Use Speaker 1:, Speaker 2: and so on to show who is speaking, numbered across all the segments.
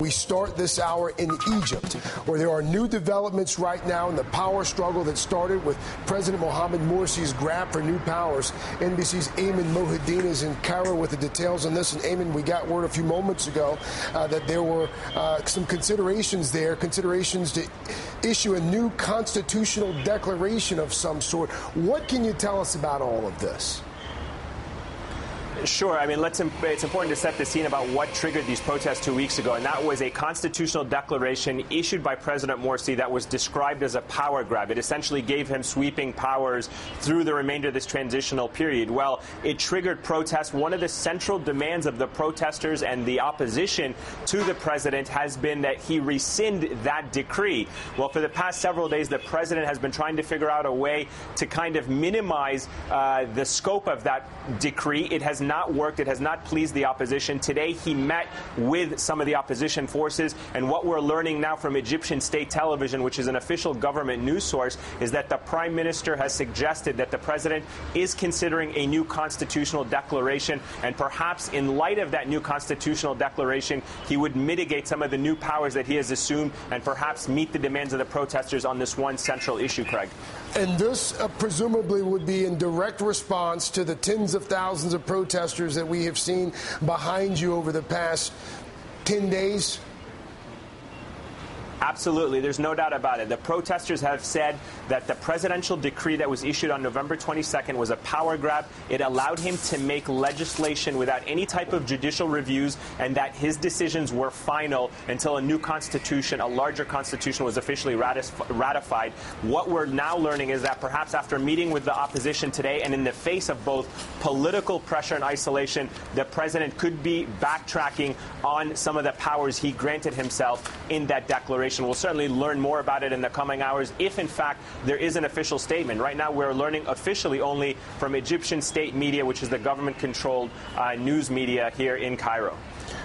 Speaker 1: We start this hour in Egypt, where there are new developments right now in the power struggle that started with President Mohamed Morsi's grab for new powers. NBC's Ayman Mohideen is in Cairo with the details on this. And Ayman, we got word a few moments ago that there were some considerations to issue a new constitutional declaration of some sort. What can you tell us about all of this?
Speaker 2: Sure. I mean, it's important to set the scene about what triggered these protests 2 weeks ago, and that was a constitutional declaration issued by President Morsi that was described as a power grab. It essentially gave him sweeping powers through the remainder of this transitional period. Well, it triggered protests. One of the central demands of the protesters and the opposition to the president has been that he rescind that decree. Well, for the past several days, the president has been trying to figure out a way to kind of minimize the scope of that decree. It has not worked. It has not pleased the opposition. Today, he met with some of the opposition forces, and what we're learning now from Egyptian state television, which is an official government news source, is that the prime minister has suggested that the president is considering a new constitutional declaration, and perhaps in light of that new constitutional declaration, he would mitigate some of the new powers that he has assumed and perhaps meet the demands of the protesters on this one central issue, Craig.
Speaker 1: And this presumably would be in direct response to the tens of thousands of protesters that we have seen behind you over the past 10 days?
Speaker 2: Absolutely. There's no doubt about it. The protesters have said that the presidential decree that was issued on November 22nd was a power grab. It allowed him to make legislation without any type of judicial reviews, and that his decisions were final until a new constitution, a larger constitution, was officially ratified. What we're now learning is that perhaps after meeting with the opposition today and in the face of both political pressure and isolation, the president could be backtracking on some of the powers he granted himself in that declaration. We'll certainly learn more about it in the coming hours if, in fact, there is an official statement. Right now, we're learning officially only from Egyptian state media, which is the government-controlled news media here in Cairo.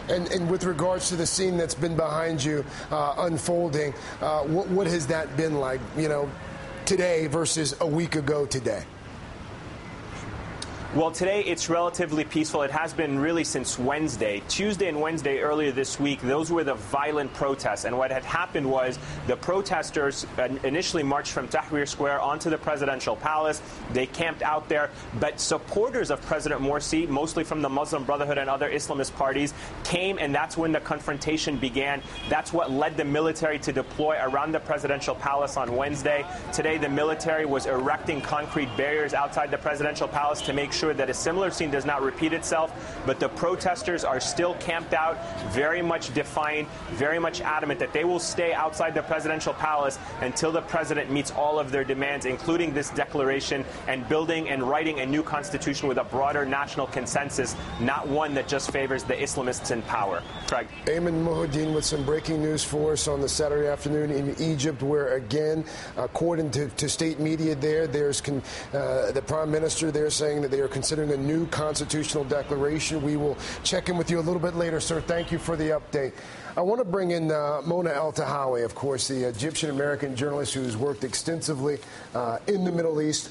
Speaker 1: And with regards to the scene that's been behind you unfolding, what has that been like, today versus a week ago today?
Speaker 2: Well, today it's relatively peaceful. It has been really since Wednesday. Tuesday and Wednesday earlier this week, those were the violent protests. And what had happened was the protesters initially marched from Tahrir Square onto the presidential palace. They camped out there. But supporters of President Morsi, mostly from the Muslim Brotherhood and other Islamist parties, came, and that's when the confrontation began. That's what led the military to deploy around the presidential palace on Wednesday. Today, the military was erecting concrete barriers outside the presidential palace to make sure that a similar scene does not repeat itself, but the protesters are still camped out, very much defiant, very much adamant that they will stay outside the presidential palace until the president meets all of their demands, including this declaration and building and writing a new constitution with a broader national consensus, not one that just favors the Islamists in power. Craig.
Speaker 1: Ayman Mohideen with some breaking news for us on the Saturday afternoon in Egypt, where, again, according to state media there's the prime minister there saying that they are considering a new constitutional declaration. We will check in with you a little bit later, sir. Thank you for the update. I want to bring in Mona El-Tahawi, of course, the Egyptian-American journalist who has worked extensively in the Middle East.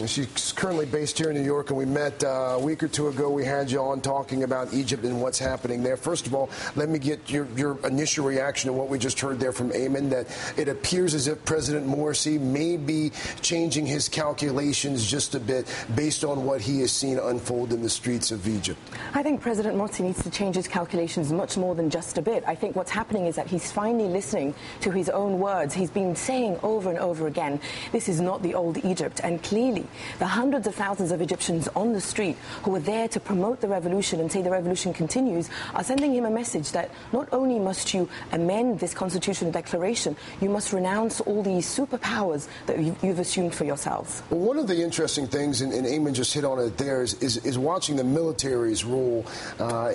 Speaker 1: She's currently based here in New York, and we met a week or two ago. We had you on talking about Egypt and what's happening there. First of all, let me get your initial reaction to what we just heard there from Ayman, that it appears as if President Morsi may be changing his calculations just a bit based on what he has seen unfold in the streets of Egypt.
Speaker 3: I think President Morsi needs to change his calculations much more than just a bit. I think what's happening is that he's finally listening to his own words. He's been saying over and over again, this is not the old Egypt, and clearly the hundreds of thousands of Egyptians on the street who were there to promote the revolution and say the revolution continues are sending him a message that not only must you amend this constitutional declaration, you must renounce all these superpowers that you've assumed for yourselves.
Speaker 1: Well, one of the interesting things, and Ayman just hit on it there, is watching the military's role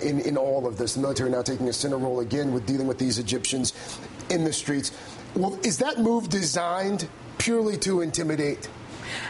Speaker 1: in all of this. The military now taking a center role again with dealing with these Egyptians in the streets. Well, is that move designed purely to intimidate?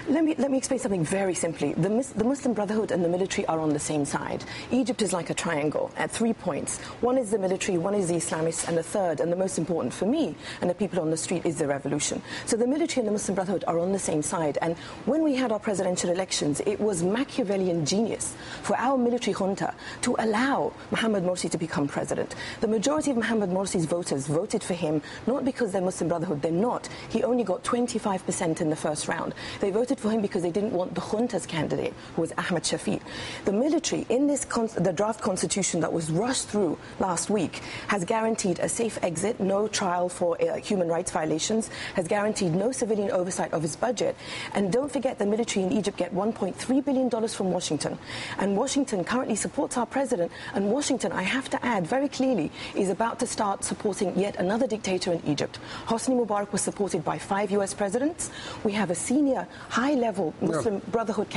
Speaker 3: Let me explain something very simply. The Muslim Brotherhood and the military are on the same side. Egypt is like a triangle at 3 points. One is the military, one is the Islamists, and the third, and the most important for me and the people on the street, is the revolution. So the military and the Muslim Brotherhood are on the same side. And when we had our presidential elections, it was Machiavellian genius for our military junta to allow Mohamed Morsi to become president. The majority of Mohamed Morsi's voters voted for him, not because they're Muslim Brotherhood, they're not. He only got 25% in the first round. They voted for him because they didn't want the junta's candidate, who was Ahmed Shafiq. The military, in the draft constitution that was rushed through last week, has guaranteed a safe exit, no trial for human rights violations, has guaranteed no civilian oversight of his budget. And don't forget, the military in Egypt get $1.3 billion from Washington. And Washington currently supports our president. And Washington, I have to add very clearly, is about to start supporting yet another dictator in Egypt. Hosni Mubarak was supported by 5 U.S. presidents. We have a senior, high-level Muslim Brotherhood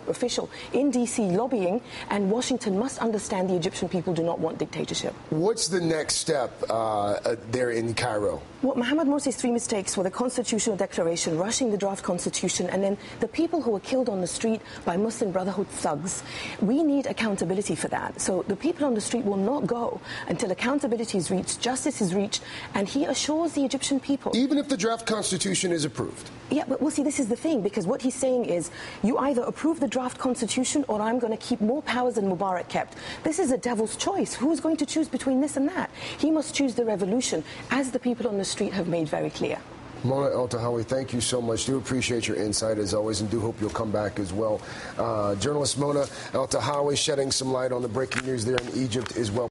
Speaker 3: official in D.C. lobbying, and Washington must understand the Egyptian people do not want dictatorship.
Speaker 1: What's the next step there in Cairo?
Speaker 3: Well, Mohamed Morsi's 3 mistakes were the constitutional declaration, rushing the draft constitution, and then the people who were killed on the street by Muslim Brotherhood thugs. We need accountability for that. So the people on the street will not go until accountability is reached, justice is reached, and he assures the Egyptian people.
Speaker 1: Even if the draft constitution is approved?
Speaker 3: Yeah, but we'll see, this is the thing, because what he's saying is, you either approve the draft constitution or I'm going to keep more powers than Mubarak kept. This is a devil's choice. Who's going to choose between this and that? He must choose the revolution, as the people on the street have made very clear.
Speaker 1: Mona El-Tahawi, thank you so much. Do appreciate your insight as always, and do hope you'll come back as well. Journalist Mona El-Tahawi shedding some light on the breaking news there in Egypt as well.